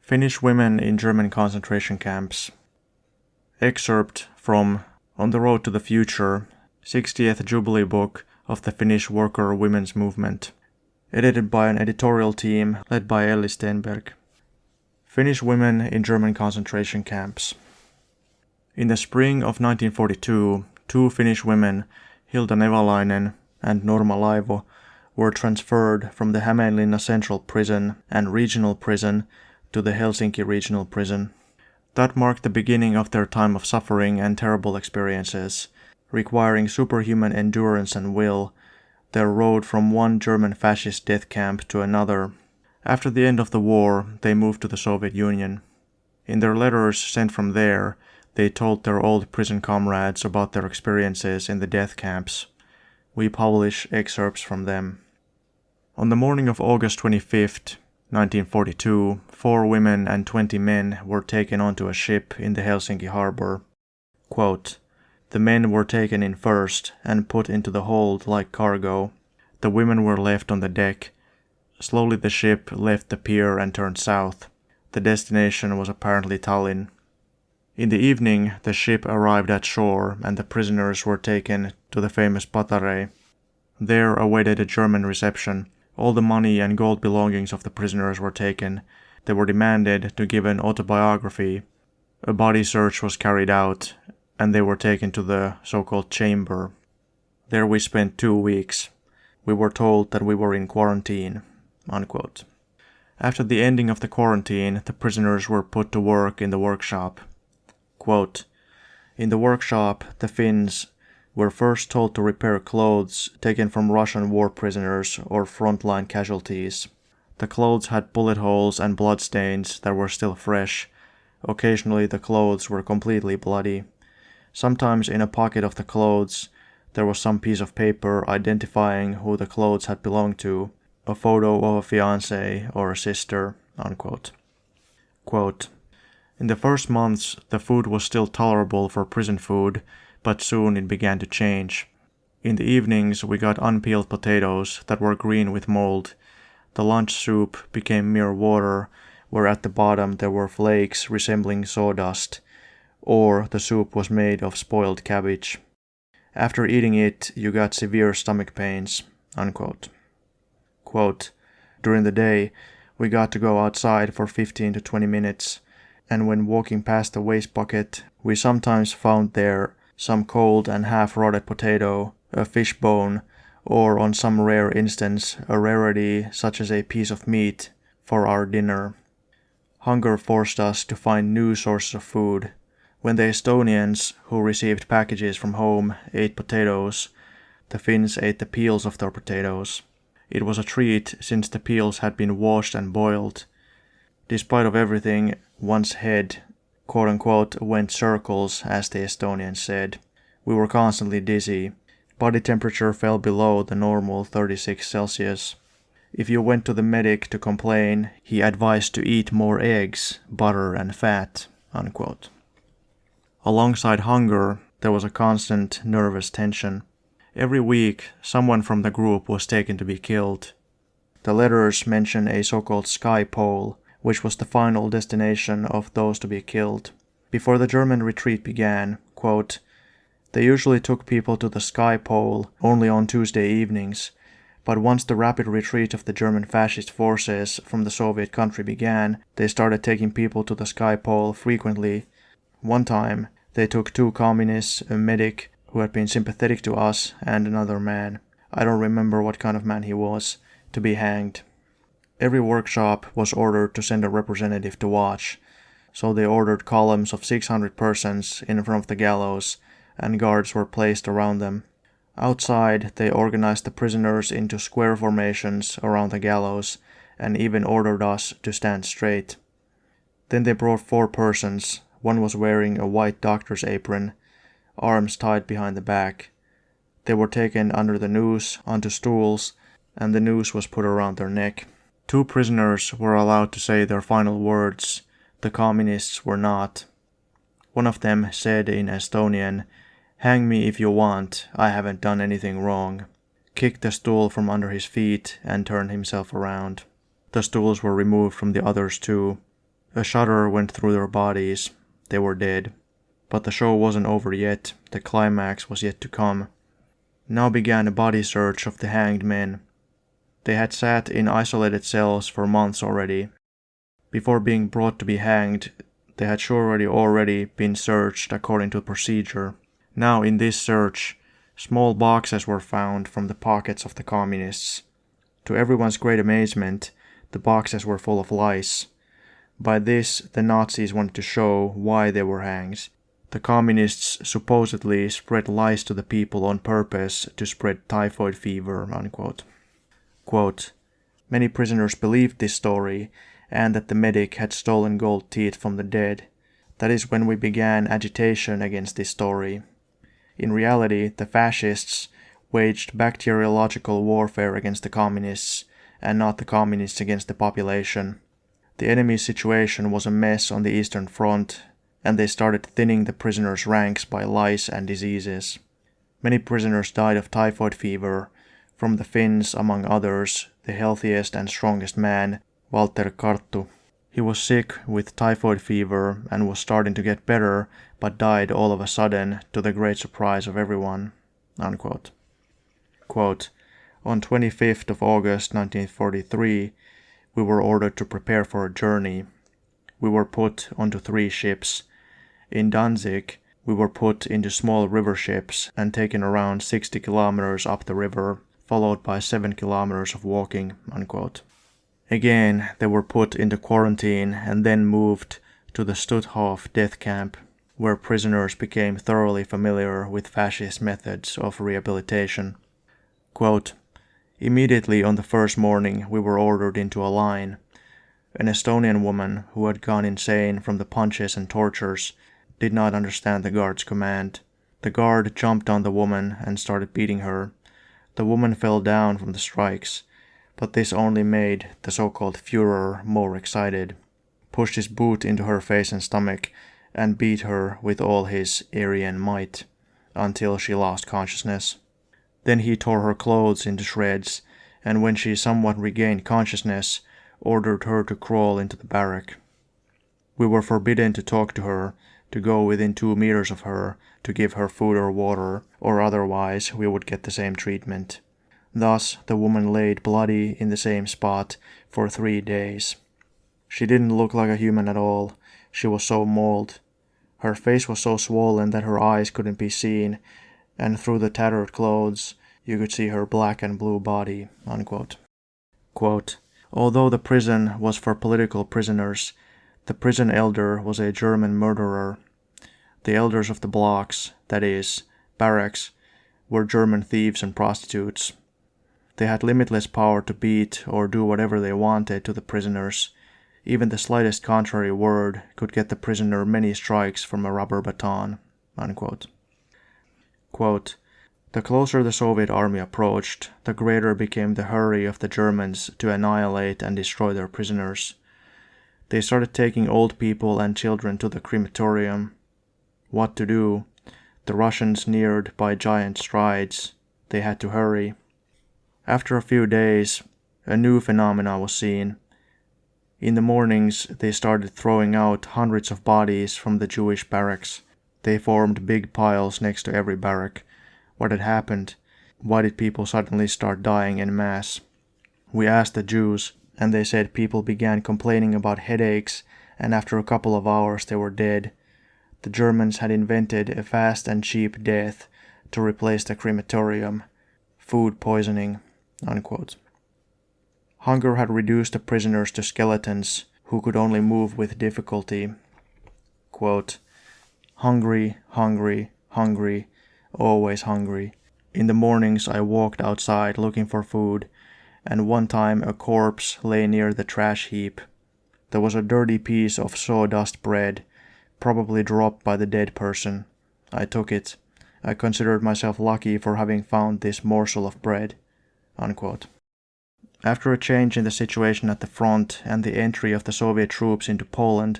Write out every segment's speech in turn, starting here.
Finnish women in German concentration camps. Excerpt from On the Road to the Future, 60th Jubilee Book of the Finnish Worker Women's Movement. Edited by an editorial team led by Elli Stenberg. Finnish women in German concentration camps. In the spring of 1942, two Finnish women, Hilda Nevalainen and Norma Laivo, were transferred from the Hämeenlinna Central Prison and Regional Prison to the Helsinki Regional Prison. That marked the beginning of their time of suffering and terrible experiences, requiring superhuman endurance and will, their road from one German fascist death camp to another. After the end of the war, they moved to the Soviet Union. In their letters sent from there, they told their old prison comrades about their experiences in the death camps. We publish excerpts from them. On the morning of August 25th, 1942, 4 women and 20 men were taken onto a ship in the Helsinki harbor. Quote, "The men were taken in first and put into the hold like cargo. The women were left on the deck. Slowly the ship left the pier and turned south. The destination was apparently Tallinn. In the evening, the ship arrived at shore and the prisoners were taken to the famous Patarei. There awaited a German reception. All the money and gold belongings of the prisoners were taken. They were demanded to give an autobiography. A body search was carried out, and they were taken to the so-called chamber. There we spent 2 weeks. We were told that we were in quarantine." Unquote. After the ending of the quarantine, the prisoners were put to work in the workshop. Quote, "In the workshop, the Finns were first told to repair clothes taken from Russian war prisoners or frontline casualties. The clothes had bullet holes and blood stains that were still fresh. Occasionally the clothes were completely bloody. Sometimes in a pocket of the clothes there was some piece of paper identifying who the clothes had belonged to, a photo of a fiancé or a sister." Unquote. Quote, "In the first months the food was still tolerable for prison food, but soon it began to change. In the evenings we got unpeeled potatoes that were green with mold. The lunch soup became mere water, where at the bottom there were flakes resembling sawdust, or the soup was made of spoiled cabbage. After eating it, you got severe stomach pains." Unquote. Quote, "During the day, we got to go outside for 15 to 20 minutes, and when walking past the waste bucket, we sometimes found there some cold and half-rotted potato, a fish bone, or on some rare instance a rarity such as a piece of meat, for our dinner. Hunger forced us to find new sources of food. When the Estonians, who received packages from home, ate potatoes, the Finns ate the peels of their potatoes. It was a treat since the peels had been washed and boiled. Despite of everything, one's head, quote-unquote, went circles, as the Estonians said. We were constantly dizzy. Body temperature fell below the normal 36 Celsius. If you went to the medic to complain, he advised to eat more eggs, butter, and fat." Unquote. Alongside hunger, there was a constant nervous tension. Every week, someone from the group was taken to be killed. The letters mention a so-called sky pole, which was the final destination of those to be killed. Before the German retreat began, quote, "They usually took people to the sky pole only on Tuesday evenings, but once the rapid retreat of the German fascist forces from the Soviet country began, they started taking people to the sky pole frequently. One time, they took 2 communists, a medic who had been sympathetic to us, and another man, I don't remember what kind of man he was, to be hanged. Every workshop was ordered to send a representative to watch, so they ordered columns of 600 persons in front of the gallows, and guards were placed around them. Outside, they organized the prisoners into square formations around the gallows, and even ordered us to stand straight. Then they brought 4 persons. One was wearing a white doctor's apron, arms tied behind the back. They were taken under the noose onto stools, and the noose was put around their neck. 2 prisoners were allowed to say their final words. The communists were not. One of them said in Estonian, 'Hang me if you want, I haven't done anything wrong,' kicked the stool from under his feet and turned himself around. The stools were removed from the others too. A shudder went through their bodies. They were dead. But the show wasn't over yet. The climax was yet to come. Now began a body search of the hanged men. They had sat in isolated cells for months already. Before being brought to be hanged, they had surely already been searched according to procedure. Now in this search, small boxes were found from the pockets of the communists. To everyone's great amazement, the boxes were full of lice. By this, the Nazis wanted to show why they were hanged. The communists supposedly spread lice to the people on purpose to spread typhoid fever, unquote. Quote, many prisoners believed this story and that the medic had stolen gold teeth from the dead. That is when we began agitation against this story. In reality, the fascists waged bacteriological warfare against the communists, and not the communists against the population. The enemy's situation was a mess on the Eastern Front, and they started thinning the prisoners' ranks by lice and diseases. Many prisoners died of typhoid fever, from the Finns among others, the healthiest and strongest man, Walter Karttu. He was sick with typhoid fever and was starting to get better, but died all of a sudden to the great surprise of everyone. Unquote. Quote, on 25th of August 1943, we were ordered to prepare for a journey. We were put onto 3 ships. In Danzig, we were put into small river ships and taken around 60 kilometers up the river, followed by 7 kilometers of walking. Unquote. Again, they were put into quarantine and then moved to the Stutthof death camp, where prisoners became thoroughly familiar with fascist methods of rehabilitation. Quote, immediately on the first morning we were ordered into a line. An Estonian woman who had gone insane from the punches and tortures did not understand the guard's command. The guard jumped on the woman and started beating her. The woman fell down from the strikes, but this only made the so-called Führer more excited, pushed his boot into her face and stomach, and beat her with all his Aryan might, until she lost consciousness. Then he tore her clothes into shreds, and when she somewhat regained consciousness, ordered her to crawl into the barrack. We were forbidden to talk to her, to go within 2 meters of her, to give her food or water, or otherwise we would get the same treatment. Thus, the woman laid bloody in the same spot for 3 days. She didn't look like a human at all. She was so mauled. Her face was so swollen that her eyes couldn't be seen, and through the tattered clothes you could see her black and blue body. Unquote. Quote, although the prison was for political prisoners, the prison elder was a German murderer. The elders of the blocks, that is, barracks, were German thieves and prostitutes. They had limitless power to beat or do whatever they wanted to the prisoners. Even the slightest contrary word could get the prisoner many strikes from a rubber baton. Unquote. Quote, the closer the Soviet army approached, the greater became the hurry of the Germans to annihilate and destroy their prisoners. They started taking old people and children to the crematorium. What to do? The Russians neared by giant strides. They had to hurry. After a few days, a new phenomenon was seen. In the mornings, they started throwing out hundreds of bodies from the Jewish barracks. They formed big piles next to every barrack. What had happened? Why did people suddenly start dying en masse? We asked the Jews, and they said people began complaining about headaches, and after a couple of hours they were dead. The Germans had invented a fast and cheap death to replace the crematorium. Food poisoning. Unquote. Hunger had reduced the prisoners to skeletons who could only move with difficulty. Quote, hungry, hungry, hungry, always hungry. In the mornings I walked outside looking for food, and one time a corpse lay near the trash heap. There was a dirty piece of sawdust bread, probably dropped by the dead person. I took it. I considered myself lucky for having found this morsel of bread. Unquote. After a change in the situation at the front and the entry of the Soviet troops into Poland,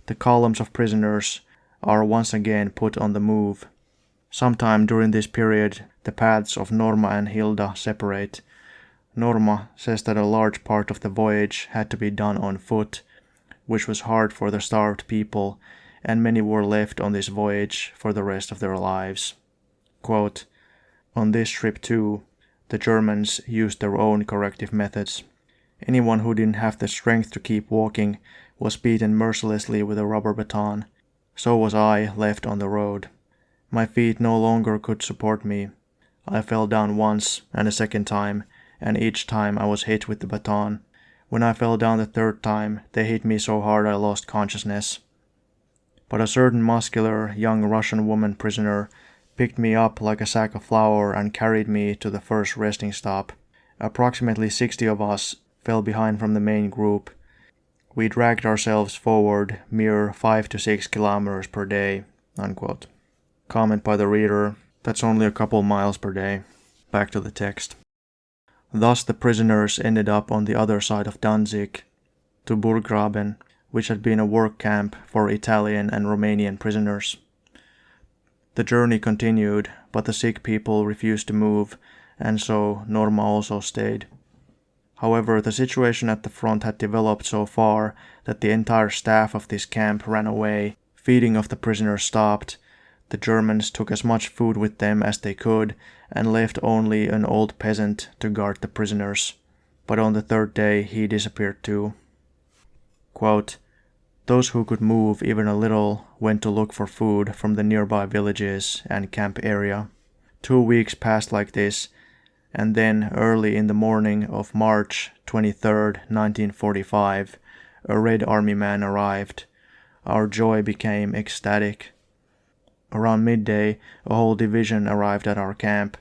the columns of prisoners are once again put on the move. Sometime during this period, the paths of Norma and Hilda separate. Norma says that a large part of the voyage had to be done on foot. which was hard for the starved people, and many were left on this voyage for the rest of their lives. Quote, on this trip too, the Germans used their own corrective methods. Anyone who didn't have the strength to keep walking was beaten mercilessly with a rubber baton. So was I, left on the road. My feet no longer could support me. I fell down once and a second time, and each time I was hit with the baton. When I fell down the third time, they hit me so hard I lost consciousness. But a certain muscular, young Russian woman prisoner picked me up like a sack of flour and carried me to the first resting stop. Approximately 60 of us fell behind from the main group. We dragged ourselves forward mere 5 to 6 kilometers per day. Unquote. Comment by the reader, that's only a couple miles per day. Back to the text. Thus the prisoners ended up on the other side of Danzig, to Burggraben, which had been a work camp for Italian and Romanian prisoners. The journey continued, but the sick people refused to move, and so Norma also stayed. However, the situation at the front had developed so far that the entire staff of this camp ran away, feeding of the prisoners stopped, the Germans took as much food with them as they could, and left only an old peasant to guard the prisoners. But on the third day he disappeared too. Quote, those who could move even a little went to look for food from the nearby villages and camp area. 2 weeks passed like this, and then early in the morning of March 23rd, 1945, a Red Army man arrived. Our joy became ecstatic. Around midday, a whole division arrived at our camp.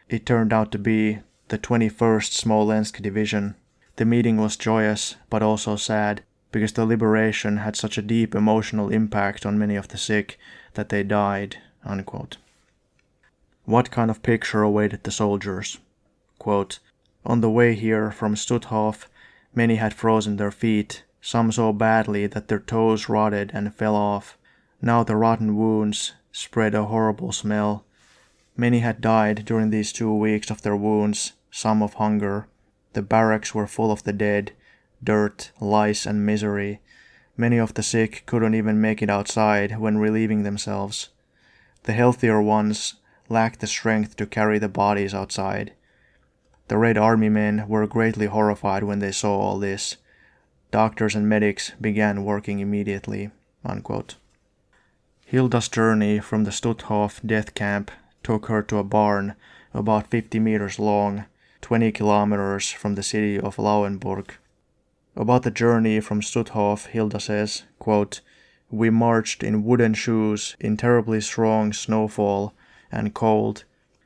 It turned out to be the 21st Smolensk Division. The meeting was joyous, but also sad, because the liberation had such a deep emotional impact on many of the sick that they died. Unquote. What kind of picture awaited the soldiers? Quote, on the way here from Stutthof, many had frozen their feet, some so badly that their toes rotted and fell off. Now the rotten wounds spread a horrible smell. Many had died during these 2 weeks of their wounds, some of hunger. The barracks were full of the dead, dirt, lice, and misery. Many of the sick couldn't even make it outside when relieving themselves. The healthier ones lacked the strength to carry the bodies outside. The Red Army men were greatly horrified when they saw all this. Doctors and medics began working immediately. Unquote. Hilda's journey from the Stutthof death camp took her to a barn about 50 meters long, 20 kilometers from the city of Lauenburg. About the journey from Stutthof, Hilda says, quote, we marched in wooden shoes in terribly strong snowfall and cold,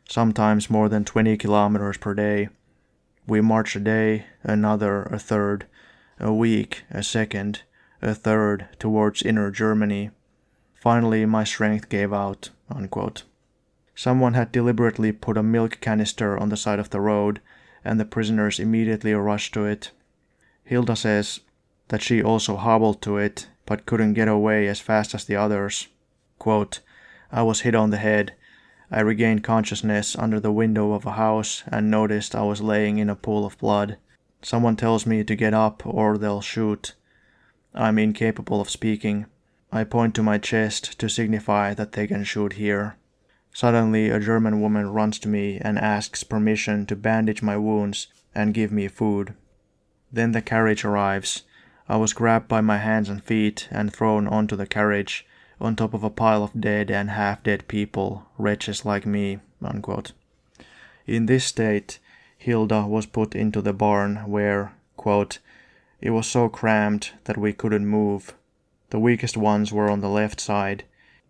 sometimes more than 20 kilometers per day. We marched a day, another, a third, a week, a second, a third towards inner Germany. Finally, my strength gave out. Unquote. Someone had deliberately put a milk canister on the side of the road, and the prisoners immediately rushed to it. Hilda says that she also hobbled to it, but couldn't get away as fast as the others. Quote, I was hit on the head. I regained consciousness under the window of a house and noticed I was laying in a pool of blood. Someone tells me to get up or they'll shoot. I'm incapable of speaking. I point to my chest to signify that they can shoot here. Suddenly a German woman runs to me and asks permission to bandage my wounds and give me food. Then the carriage arrives. I was grabbed by my hands and feet and thrown onto the carriage, on top of a pile of dead and half-dead people, wretches like me. Unquote. In this state, Hilda was put into the barn where, quote, it was so crammed that we couldn't move. The weakest ones were on the left side.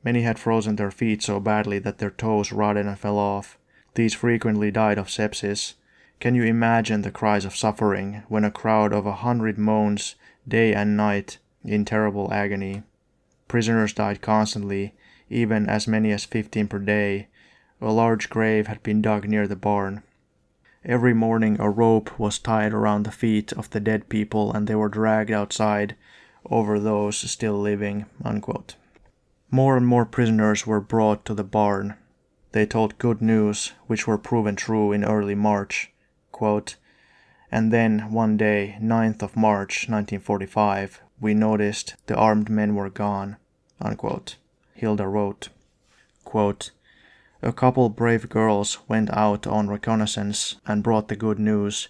Many had frozen their feet so badly that their toes rotted and fell off. These frequently died of sepsis. Can you imagine the cries of suffering when a crowd of 100 moans day and night in terrible agony? Prisoners died constantly, even as many as 15 per day. A large grave had been dug near the barn. Every morning a rope was tied around the feet of the dead people and they were dragged outside over those still living. Unquote. More and more prisoners were brought to the barn. They told good news, which were proven true in early March. Quote, and then, one day, 9th of March, 1945, we noticed the armed men were gone," unquote. Hilda wrote, quote, "A couple brave girls went out on reconnaissance and brought the good news.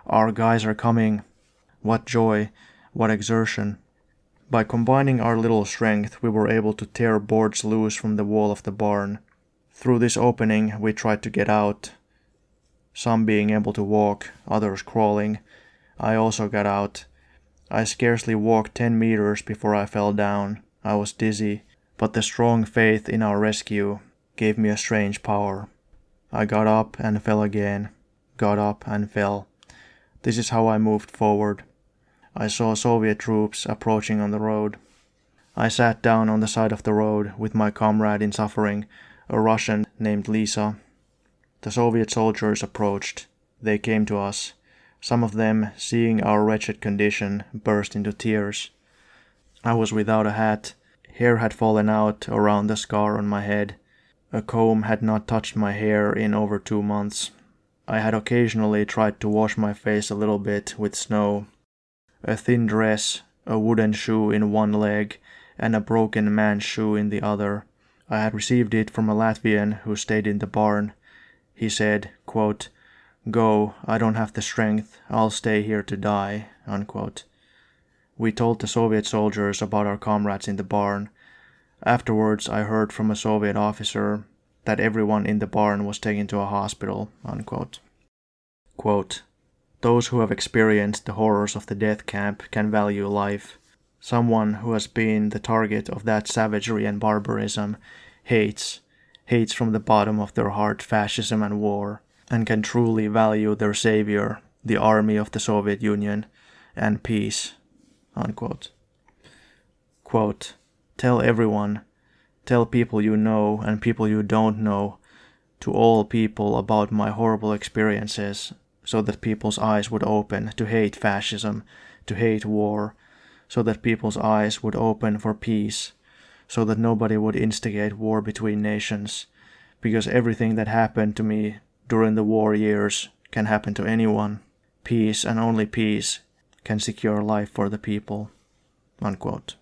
Our guys are coming. What joy, what exertion. By combining our little strength, we were able to tear boards loose from the wall of the barn. Through this opening, we tried to get out, some being able to walk, others crawling. I also got out. I scarcely walked 10 meters before I fell down. I was dizzy, but the strong faith in our rescue gave me a strange power. I got up and fell again, got up and fell. This is how I moved forward. I saw Soviet troops approaching on the road. I sat down on the side of the road with my comrade in suffering, a Russian named Lisa. The Soviet soldiers approached. They came to us. Some of them, seeing our wretched condition, burst into tears. I was without a hat. Hair had fallen out around the scar on my head. A comb had not touched my hair in over 2 months. I had occasionally tried to wash my face a little bit with snow. A thin dress, a wooden shoe in one leg, and a broken man's shoe in the other. I had received it from a Latvian who stayed in the barn. He said, quote, "Go, I don't have the strength, I'll stay here to die," unquote. We told the Soviet soldiers about our comrades in the barn. Afterwards, I heard from a Soviet officer that everyone in the barn was taken to a hospital, unquote. Quote, "Those who have experienced the horrors of the death camp can value life. Someone who has been the target of that savagery and barbarism hates from the bottom of their heart fascism and war, and can truly value their savior, the army of the Soviet Union, and peace," unquote. Quote, "Tell everyone, tell people you know and people you don't know, to all people about my horrible experiences, so that people's eyes would open to hate fascism, to hate war, so that people's eyes would open for peace, so that nobody would instigate war between nations, because everything that happened to me during the war years can happen to anyone. Peace and only peace can secure life for the people," unquote.